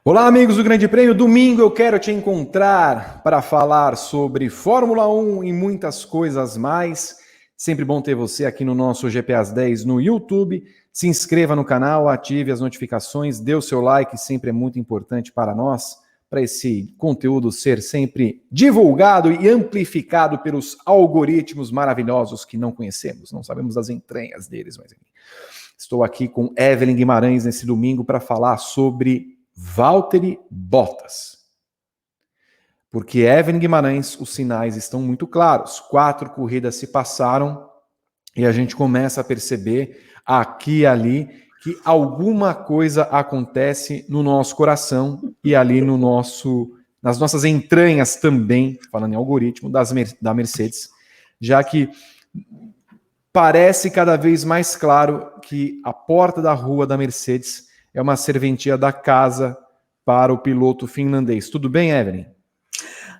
Olá, amigos do Grande Prêmio. Domingo eu quero te encontrar para falar sobre Fórmula 1 e muitas coisas mais. Sempre bom ter você aqui no nosso GP às 10 no YouTube. Se inscreva no canal, ative as notificações, dê o seu like, sempre é muito importante para nós, para esse conteúdo ser sempre divulgado e amplificado pelos algoritmos maravilhosos que não conhecemos, não sabemos das entranhas deles, mas enfim. Estou aqui com Evelyn Guimarães nesse domingo para falar sobre Valtteri Bottas. Porque Evelyn Guimarães, os sinais estão muito claros. 4 corridas se passaram e a gente começa a perceber aqui e ali que alguma coisa acontece no nosso coração e ali nas nossas entranhas também, falando em algoritmo, da Mercedes, já que parece cada vez mais claro que a porta da rua da Mercedes é uma serventia da casa para o piloto finlandês. Tudo bem, Evelyn?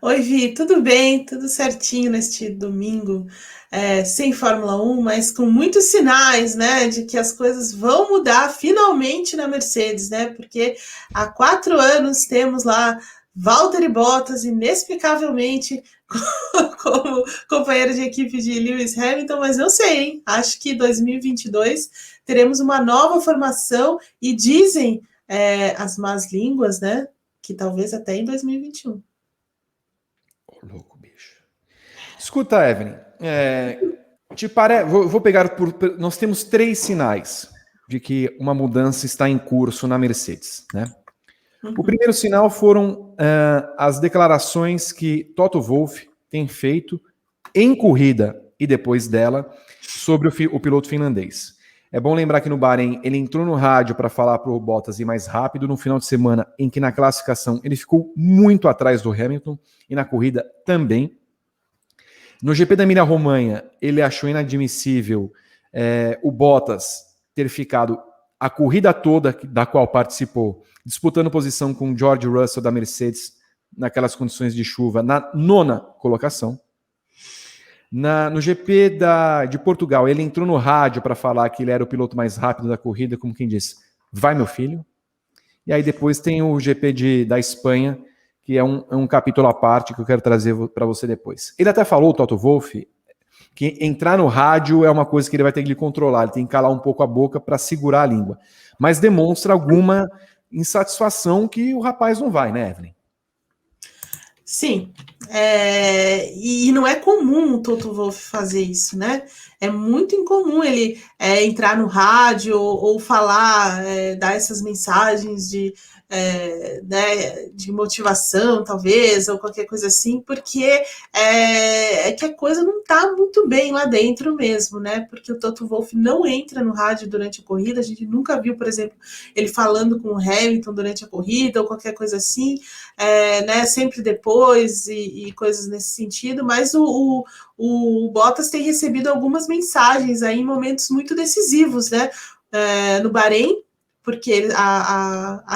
Oi, Vi, tudo bem? Tudo certinho neste domingo, sem Fórmula 1, mas com muitos sinais, né, de que as coisas vão mudar finalmente na Mercedes, né, porque há 4 anos temos lá Valtteri Bottas inexplicavelmente como companheiro de equipe de Lewis Hamilton, mas não sei, hein? Acho que 2022 teremos uma nova formação e dizem as más línguas, né, que talvez até em 2021. Louco, bicho. Escuta, Evelyn, vou pegar nós temos 3 sinais de que uma mudança está em curso na Mercedes, né? Uhum. O primeiro sinal foram as declarações que Toto Wolff tem feito em corrida e depois dela sobre o piloto finlandês. É bom lembrar que no Bahrein ele entrou no rádio para falar para o Bottas ir mais rápido no final de semana em que na classificação ele ficou muito atrás do Hamilton e na corrida também. No GP da Emília-Romanha ele achou inadmissível o Bottas ter ficado a corrida toda da qual participou disputando posição com George Russell da Mercedes naquelas condições de chuva na 9ª colocação. No GP de Portugal, ele entrou no rádio para falar que ele era o piloto mais rápido da corrida, como quem disse, vai meu filho. E aí depois tem o GP da Espanha, que é um capítulo à parte que eu quero trazer para você depois. Ele até falou, o Toto Wolff, que entrar no rádio é uma coisa que ele vai ter que controlar, ele tem que calar um pouco a boca para segurar a língua. Mas demonstra alguma insatisfação que o rapaz não vai, né, Evelyn? Sim, e não é comum o Toto Wolff fazer isso, né? É muito incomum ele entrar no rádio ou falar, dar essas mensagens né, de motivação, talvez, ou qualquer coisa assim, porque é que a coisa não está muito bem lá dentro mesmo, né? Porque o Toto Wolff não entra no rádio durante a corrida, a gente nunca viu, por exemplo, ele falando com o Hamilton durante a corrida ou qualquer coisa assim, né? Sempre depois e coisas nesse sentido, mas o Bottas tem recebido algumas mensagens aí em momentos muito decisivos, né? No Bahrein, porque a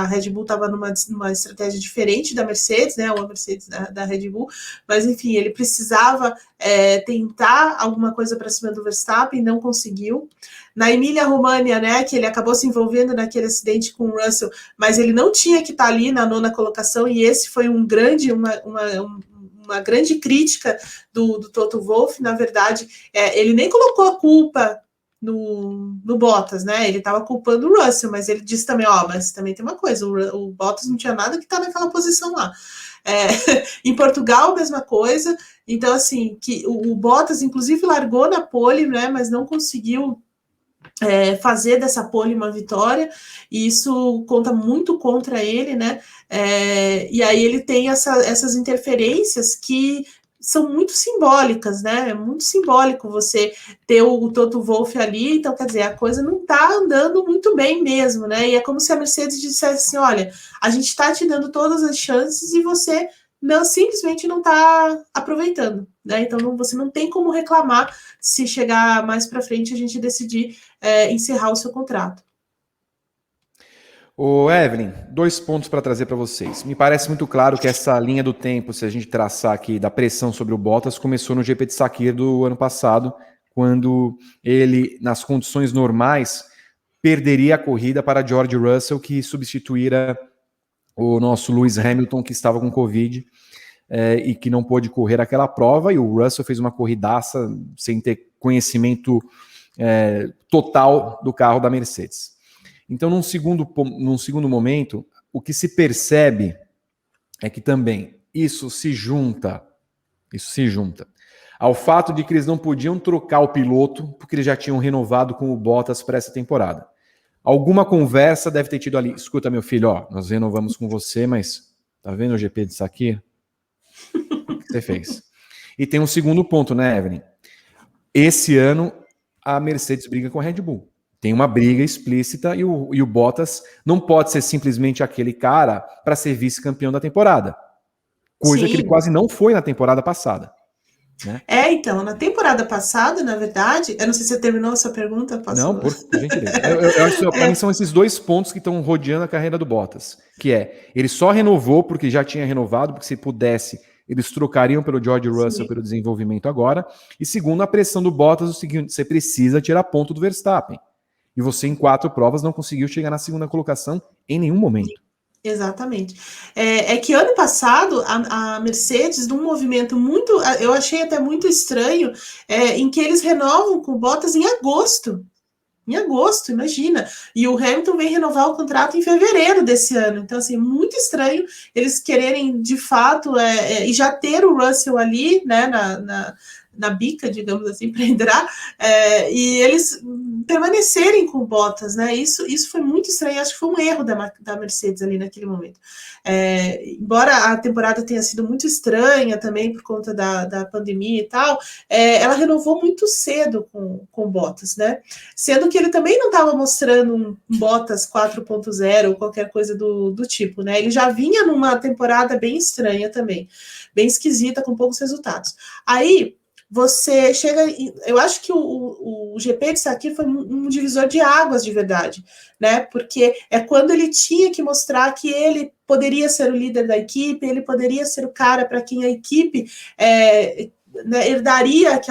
Red Bull estava numa estratégia diferente da Mercedes, né? Ou a Mercedes da Red Bull, mas enfim, ele precisava tentar alguma coisa para cima do Verstappen, não conseguiu. Na Emília-Romanha, né, que ele acabou se envolvendo naquele acidente com o Russell, mas ele não tinha que estar ali na 9ª colocação, e esse foi uma grande crítica do Toto Wolff. Na verdade, ele nem colocou a culpa no Bottas, né? Ele estava culpando o Russell, mas ele disse também, mas também tem uma coisa, o Bottas não tinha nada que tá naquela posição lá. Em Portugal, a mesma coisa. Então, assim, que o Bottas, inclusive, largou na pole, né? Mas não conseguiu fazer dessa pole uma vitória, e isso conta muito contra ele, né? E aí ele tem essas interferências que são muito simbólicas, né? É muito simbólico você ter o Toto Wolff ali, então quer dizer, a coisa não está andando muito bem mesmo, né? E é como se a Mercedes dissesse assim: olha, a gente está te dando todas as chances e você simplesmente não está aproveitando, né? Então você não tem como reclamar se chegar mais para frente a gente decidir encerrar o seu contrato. Ô Evelyn, 2 pontos para trazer para vocês. Me parece muito claro que essa linha do tempo, se a gente traçar aqui da pressão sobre o Bottas, começou no GP de Sakir do ano passado, quando ele, nas condições normais, perderia a corrida para George Russell, que substituíra o nosso Lewis Hamilton, que estava com Covid e que não pôde correr aquela prova, e o Russell fez uma corridaça sem ter conhecimento total do carro da Mercedes. Então, num segundo momento, o que se percebe é que também isso se junta ao fato de que eles não podiam trocar o piloto, porque eles já tinham renovado com o Bottas para essa temporada. Alguma conversa deve ter tido ali. Escuta, meu filho, ó, nós renovamos com você, mas tá vendo o GP disso aqui? O que você fez? E tem um segundo ponto, né, Evelyn? Esse ano, a Mercedes briga com a Red Bull. Tem uma briga explícita e o Bottas não pode ser simplesmente aquele cara para ser vice-campeão da temporada. Coisa que ele quase não foi na temporada passada. Né? Então, na temporada passada, na verdade, eu não sei se você terminou a sua pergunta. Não, por gentileza. Eu acho que para mim são esses dois pontos que estão rodeando a carreira do Bottas, que ele só renovou porque já tinha renovado, porque se pudesse, eles trocariam pelo George Russell pelo desenvolvimento agora, e segundo, a pressão do Bottas, o seguinte, você precisa tirar ponto do Verstappen, e você em 4 provas não conseguiu chegar na segunda colocação em nenhum momento. Exatamente. É que ano passado a Mercedes, num movimento muito, eu achei até muito estranho, em que eles renovam com o Bottas em agosto. Em agosto, imagina. E o Hamilton vem renovar o contrato em fevereiro desse ano. Então, assim, muito estranho eles quererem, de fato, e já ter o Russell ali, né, na bica, digamos assim, para entrar, e eles permanecerem com Bottas, né? Isso foi muito estranho. Acho que foi um erro da Mercedes ali naquele momento. Embora a temporada tenha sido muito estranha também por conta da pandemia e tal, ela renovou muito cedo com Bottas, né? Sendo que ele também não estava mostrando um Bottas 4.0 ou qualquer coisa do tipo, né? Ele já vinha numa temporada bem estranha também, bem esquisita, com poucos resultados. Aí você chega. Eu acho que o GP de Sakir foi um divisor de águas de verdade, né? Porque é quando ele tinha que mostrar que ele poderia ser o líder da equipe, ele poderia ser o cara para quem a equipe né, herdaria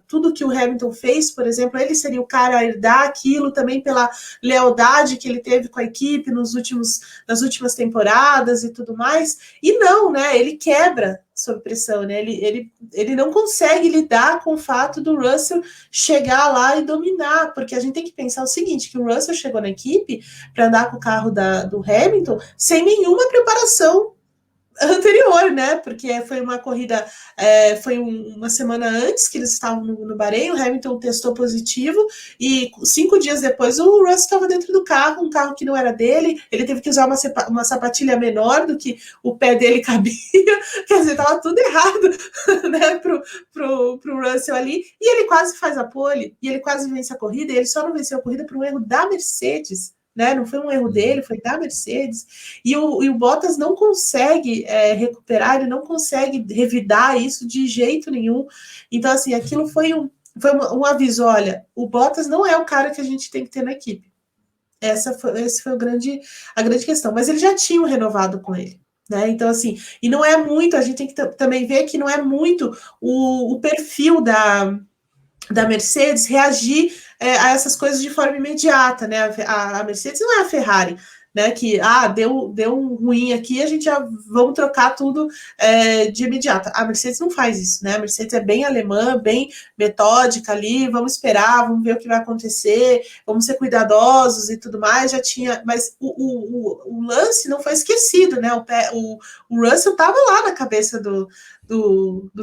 tudo que o Hamilton fez, por exemplo, ele seria o cara a herdar aquilo também pela lealdade que ele teve com a equipe nas últimas temporadas e tudo mais. E não, né? Ele quebra sob pressão, né? Ele não consegue lidar com o fato do Russell chegar lá e dominar, porque a gente tem que pensar o seguinte, que o Russell chegou na equipe para andar com o carro do Hamilton sem nenhuma preparação anterior, né? Porque foi uma corrida, foi uma semana antes que eles estavam no Bahrein, o Hamilton testou positivo e 5 dias depois o Russell estava dentro do carro, um carro que não era dele, ele teve que usar uma sapatilha menor do que o pé dele cabia, quer dizer, estava tudo errado, né, pro Russell ali, e ele quase faz a pole, e ele quase vence a corrida, e ele só não venceu a corrida por um erro da Mercedes, né? Não foi um erro dele, foi da Mercedes. E o Bottas não consegue recuperar, ele não consegue revidar isso de jeito nenhum. Então, assim, aquilo foi um aviso: olha, o Bottas não é o cara que a gente tem que ter na equipe. Esse foi a grande questão. Mas eles já tinham renovado com ele. Né? Então, assim, e não é muito, a gente tem que também ver que não é muito o perfil da Mercedes reagir a essas coisas de forma imediata, né? A Mercedes não é a Ferrari, né? Que deu um ruim aqui, a gente já vamos trocar tudo de imediato. A Mercedes não faz isso, né? A Mercedes é bem alemã, bem metódica ali, vamos esperar, vamos ver o que vai acontecer, vamos ser cuidadosos e tudo mais. Já tinha, mas o lance não foi esquecido, né? O Russell estava lá na cabeça do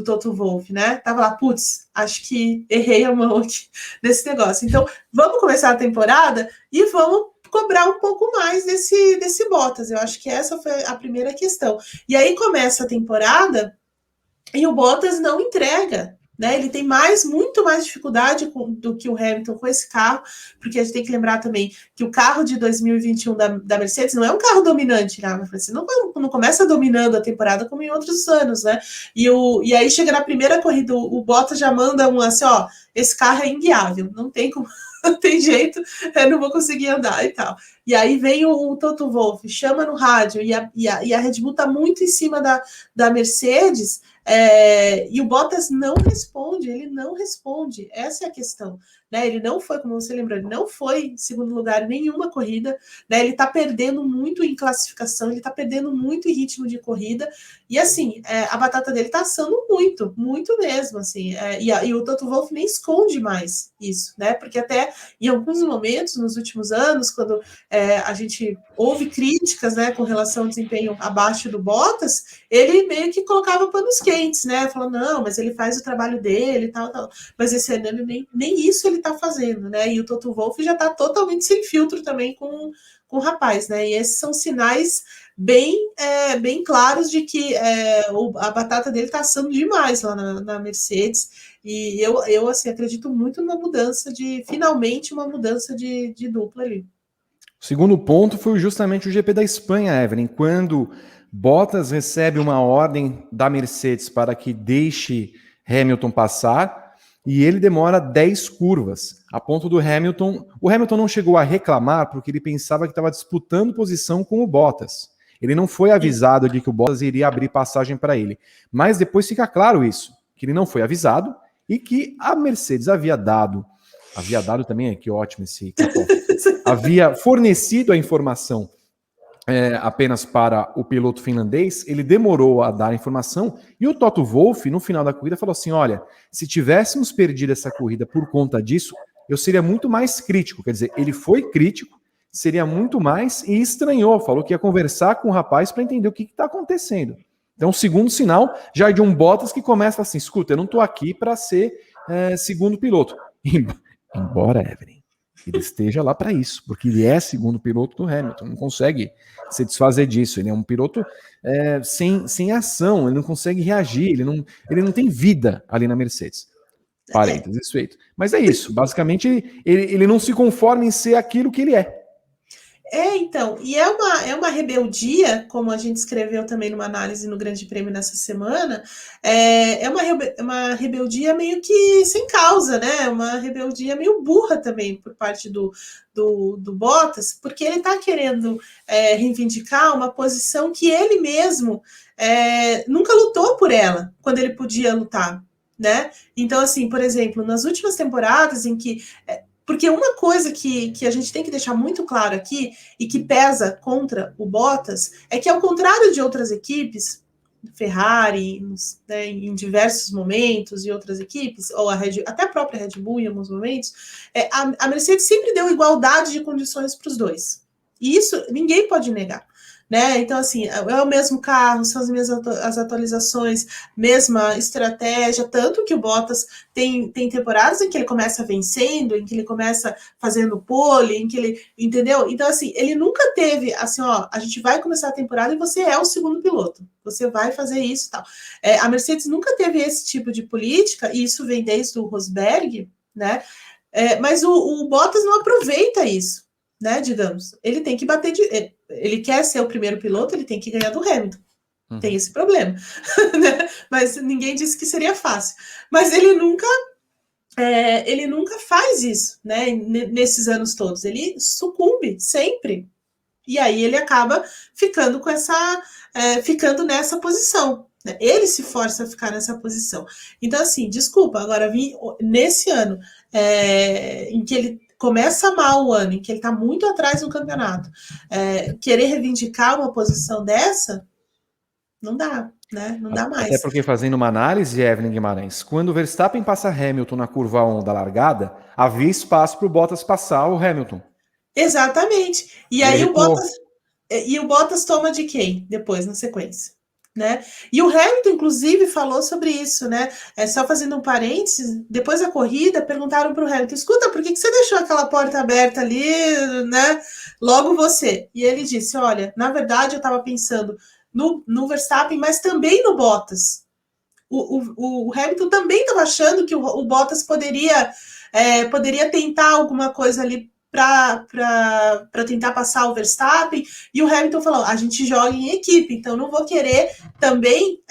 Toto Wolff, né? Tava lá, putz, acho que errei a mão aqui nesse negócio. Então, vamos começar a temporada e vamos cobrar um pouco mais desse Bottas. Eu acho que essa foi a primeira questão. E aí começa a temporada e o Bottas não entrega. Né, ele tem muito mais dificuldade do que o Hamilton com esse carro, porque a gente tem que lembrar também que o carro de 2021 da Mercedes não é um carro dominante, né? Você não começa dominando a temporada como em outros anos, né? E aí chega na primeira corrida, o Bottas já manda assim, ó, esse carro é inguiável, não tem como, não tem jeito, eu não vou conseguir andar e tal. E aí vem o Toto Wolff, chama no rádio, e a Red Bull tá muito em cima da Mercedes, E o Bottas não responde, ele não responde, essa é a questão, né? Ele não foi, como você lembrou, ele não foi em segundo lugar em nenhuma corrida, né? Ele tá perdendo muito em classificação, ele tá perdendo muito em ritmo de corrida, e assim, a batata dele tá assando muito, muito mesmo, assim, e o Toto Wolff nem esconde mais isso, né? Porque até em alguns momentos, nos últimos anos, quando a gente houve críticas, né, com relação ao desempenho abaixo do Bottas, ele meio que colocava panos quentes, né? Falando, não, mas ele faz o trabalho dele e tal, tal. Mas esse ano nem isso ele tá fazendo, né? E o Toto Wolff já tá totalmente sem filtro também com o rapaz, né? E esses são sinais bem claros de que a batata dele tá assando demais lá na Mercedes. E eu assim, acredito muito numa mudança finalmente uma mudança de dupla ali. O segundo ponto foi justamente o GP da Espanha, Evelyn, quando Bottas recebe uma ordem da Mercedes para que deixe Hamilton passar e ele demora 10 curvas, a ponto do Hamilton... O Hamilton não chegou a reclamar porque ele pensava que estava disputando posição com o Bottas. Ele não foi avisado de que o Bottas iria abrir passagem para ele. Mas depois fica claro isso, que ele não foi avisado e que a Mercedes havia dado também, que ótimo esse capô, havia fornecido a informação apenas para o piloto finlandês, ele demorou a dar a informação, e o Toto Wolff, no final da corrida, falou assim, olha, se tivéssemos perdido essa corrida por conta disso, eu seria muito mais crítico, quer dizer, ele foi crítico, seria muito mais, e estranhou, falou que ia conversar com o rapaz para entender o que está acontecendo. Então, o segundo sinal já é de um Bottas que começa assim, escuta, eu não estou aqui para ser segundo piloto. Embora, Evelyn, ele esteja lá para isso, porque ele é segundo piloto do Hamilton, não consegue se desfazer disso, ele é um piloto sem ação, ele não consegue reagir, ele não tem vida ali na Mercedes. Parênteses feito. Mas é isso, basicamente ele não se conforma em ser aquilo que ele é. Então, e é uma rebeldia, como a gente escreveu também numa análise no Grande Prêmio nessa semana, uma rebeldia meio que sem causa, né? Uma rebeldia meio burra também por parte do Bottas, porque ele está querendo reivindicar uma posição que ele mesmo nunca lutou por ela, quando ele podia lutar, né? Então, assim, por exemplo, nas últimas temporadas em que... Porque uma coisa que a gente tem que deixar muito claro aqui e que pesa contra o Bottas é que, ao contrário de outras equipes, Ferrari, né, em diversos momentos, e outras equipes, ou até a própria Red Bull em alguns momentos, a Mercedes sempre deu igualdade de condições para os dois. E isso ninguém pode negar. Né? Então, assim, é o mesmo carro, são as mesmas as atualizações, mesma estratégia, tanto que o Bottas tem temporadas em que ele começa vencendo, em que ele começa fazendo pole, em que ele, entendeu? Então, assim, ele nunca teve, assim, ó, a gente vai começar a temporada e você é o segundo piloto, você vai fazer isso e tal. A Mercedes nunca teve esse tipo de política, e isso vem desde o Rosberg, né? Mas o Bottas não aproveita isso, né, digamos. Ele tem que bater ele quer ser o primeiro piloto, ele tem que ganhar do Hamilton. Tem esse problema. Né? Mas ninguém disse que seria fácil. Mas ele nunca faz isso, né? Nesses anos todos. Ele sucumbe sempre. E aí ele acaba ficando ficando nessa posição. Né? Ele se força a ficar nessa posição. Então, assim, desculpa, agora nesse ano em que ele começa mal o ano, em que ele está muito atrás no campeonato, querer reivindicar uma posição dessa, não dá, né? Não dá mais. Até porque, fazendo uma análise, Evelyn Guimarães, quando o Verstappen passa Hamilton na curva 1 da largada, havia espaço para o Bottas passar o Hamilton. Exatamente. E aí o Bottas toma de quem depois, na sequência? Né? E o Hamilton, inclusive, falou sobre isso, né? Só fazendo um parênteses, depois da corrida, perguntaram para o Hamilton, escuta, por que você deixou aquela porta aberta ali, né? Logo você. E ele disse, olha, na verdade eu estava pensando no Verstappen, mas também no Bottas. O Hamilton também estava achando que o Bottas poderia tentar alguma coisa ali para tentar passar o Verstappen, e o Hamilton falou, a gente joga em equipe, então não vou querer também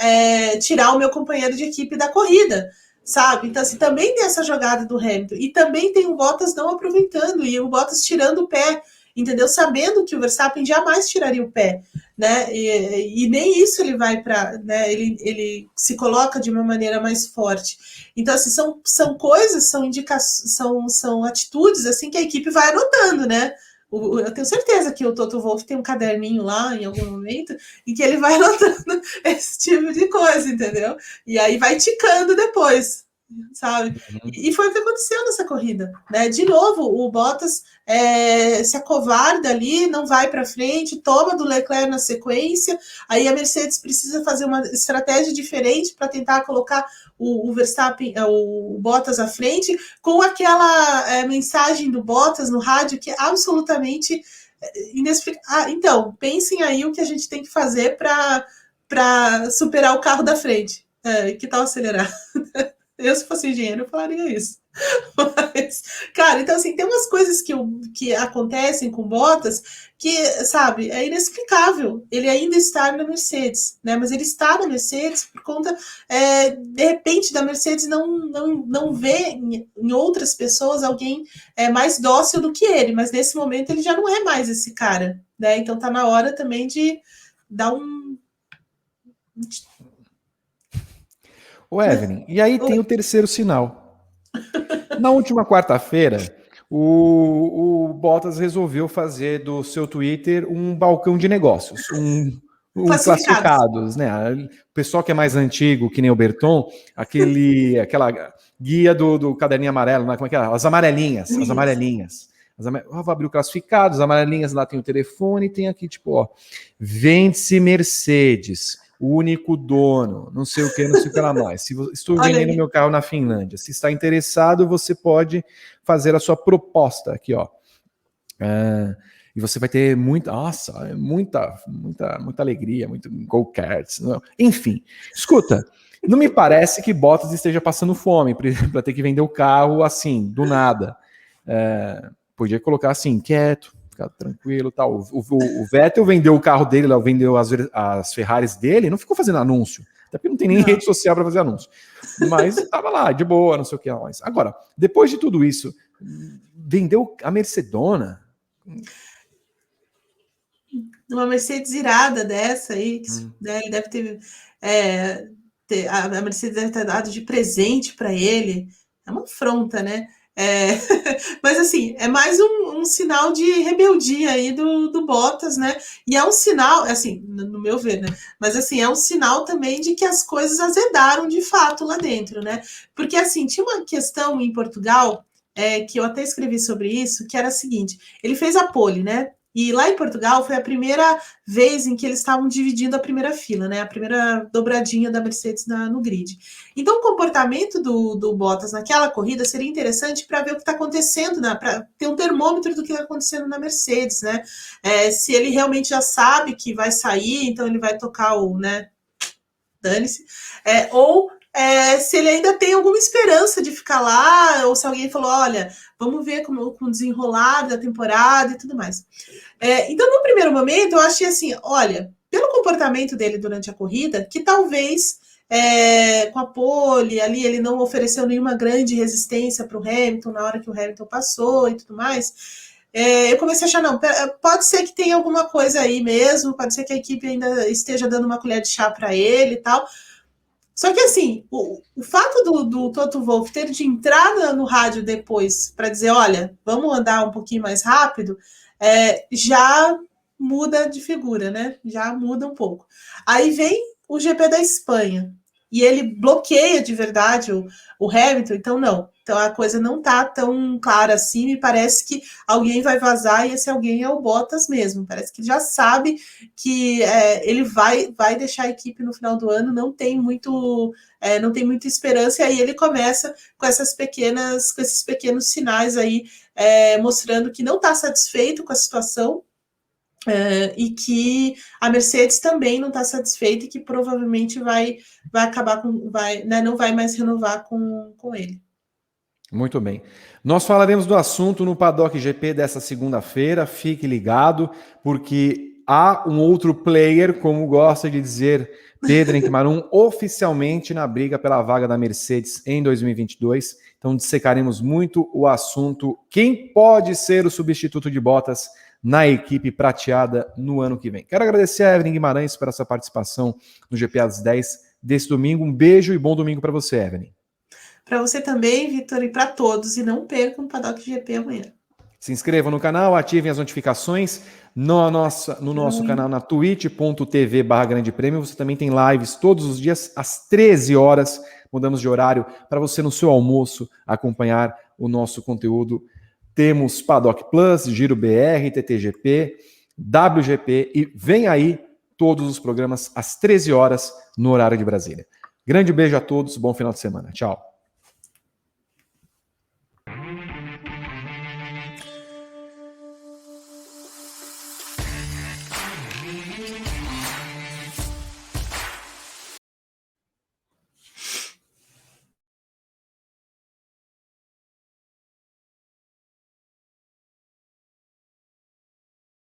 tirar o meu companheiro de equipe da corrida, sabe? Então, assim, também tem essa jogada do Hamilton, e também tem o Bottas não aproveitando, e o Bottas tirando o pé, entendeu? Sabendo que o Verstappen jamais tiraria o pé, né? E nem isso ele vai para, né? Ele se coloca de uma maneira mais forte. Então, assim, são coisas, são indicações, são atitudes assim que a equipe vai anotando, né? Eu tenho certeza que o Toto Wolff tem um caderninho lá em algum momento em que ele vai anotando esse tipo de coisa, entendeu? E aí vai ticando depois, sabe? E foi o que aconteceu nessa corrida, né? De novo, o Bottas se acovarda ali, não vai para frente, toma do Leclerc na sequência, aí a Mercedes precisa fazer uma estratégia diferente para tentar colocar o Verstappen, o Bottas à frente, com aquela mensagem do Bottas no rádio que é absolutamente inexplicável. Então, pensem aí o que a gente tem que fazer para superar o carro da frente. Que tal acelerar? Eu, se fosse engenheiro, eu falaria isso. Mas, cara, então assim, tem umas coisas que acontecem com Bottas que, sabe, é inexplicável. Ele ainda está na Mercedes, né? Mas ele está na Mercedes por conta, de repente, da Mercedes não vê em outras pessoas alguém mais dócil do que ele, mas nesse momento ele já não é mais esse cara, né? Então tá na hora também de dar um. O Evelyn, e aí tem o terceiro sinal. Na última quarta-feira, o Bottas resolveu fazer do seu Twitter um balcão de negócios, um classificados, né? O pessoal que é mais antigo, que nem o Berton, aquela guia do caderninho amarelo, né? Como é que é? As amarelinhas. Vou abrir o classificado, as amarelinhas lá tem o telefone, tem aqui, tipo, ó, vende-se Mercedes, o único dono, não sei o que lá mais. Estou vendendo meu carro na Finlândia. Se está interessado, você pode fazer a sua proposta aqui, ó. E você vai ter muita alegria, muito go-karts. Enfim, escuta, não me parece que Bottas esteja passando fome para ter que vender o carro assim, do nada. Podia colocar assim, quieto, ficar tranquilo, tal. O Vettel vendeu o carro dele, vendeu as Ferraris dele, não ficou fazendo anúncio, até porque não tem nem rede social para fazer anúncio. Mas estava lá, de boa, não sei o que mais. Agora, depois de tudo isso, vendeu a Mercedona. Uma Mercedes irada dessa aí, né, ele deve ter, a Mercedes deve ter dado de presente para ele. É uma afronta, né? Mas assim, é mais um sinal de rebeldia aí do Bottas, né? E é um sinal, assim, no meu ver, né? Mas assim, é um sinal também de que as coisas azedaram de fato lá dentro, né? Porque assim, tinha uma questão em Portugal, que eu até escrevi sobre isso, que era a seguinte: ele fez a pole, né? E lá em Portugal foi a primeira vez em que eles estavam dividindo a primeira fila, né? A primeira dobradinha da Mercedes no grid. Então, o comportamento do Bottas naquela corrida seria interessante para ver o que está acontecendo, né? Para ter um termômetro do que está acontecendo na Mercedes, né? Se ele realmente já sabe que vai sair, então ele vai tocar o, né? Dane-se. Ou se ele ainda tem alguma esperança de ficar lá, ou se alguém falou, olha, vamos ver com o desenrolar da temporada e tudo mais. Então, no primeiro momento, eu achei assim, olha, pelo comportamento dele durante a corrida, que talvez com a pole ali, ele não ofereceu nenhuma grande resistência para o Hamilton na hora que o Hamilton passou e tudo mais. Eu comecei a achar, não, pode ser que tenha alguma coisa aí mesmo, pode ser que a equipe ainda esteja dando uma colher de chá para ele e tal. Só que assim, o fato do Toto Wolff ter de entrar no rádio depois para dizer, olha, vamos andar um pouquinho mais rápido, já muda de figura, né? Já muda um pouco. Aí vem o GP da Espanha e ele bloqueia de verdade o Hamilton, então não. Então a coisa não tá tão clara assim, me parece que alguém vai vazar e esse alguém é o Bottas mesmo. Parece que já sabe que ele vai deixar a equipe no final do ano, não tem muita esperança, e aí ele começa com esses pequenos sinais aí, mostrando que não está satisfeito com a situação, e que a Mercedes também não está satisfeita e que provavelmente vai acabar não vai mais renovar com ele. Muito bem. Nós falaremos do assunto no Paddock GP dessa segunda-feira. Fique ligado, porque há um outro player, como gosta de dizer Pedro Enquimarun, oficialmente na briga pela vaga da Mercedes em 2022. Então dissecaremos muito o assunto. Quem pode ser o substituto de Bottas na equipe prateada no ano que vem. Quero agradecer a Evelyn Guimarães por essa participação no GP às 10 desse domingo. Um beijo e bom domingo para você, Evelyn. Para você também, Vitor, e para todos. E não percam o Paddock GP amanhã. Se inscrevam no canal, ativem as notificações no nosso canal na twitch.tv/Grande Prêmio. Você também tem lives todos os dias às 13 horas. Mudamos de horário para você no seu almoço acompanhar o nosso conteúdo. Temos Paddock Plus, Giro BR, TTGP, WGP e vem aí todos os programas às 13 horas no horário de Brasília. Grande beijo a todos, bom final de semana. Tchau.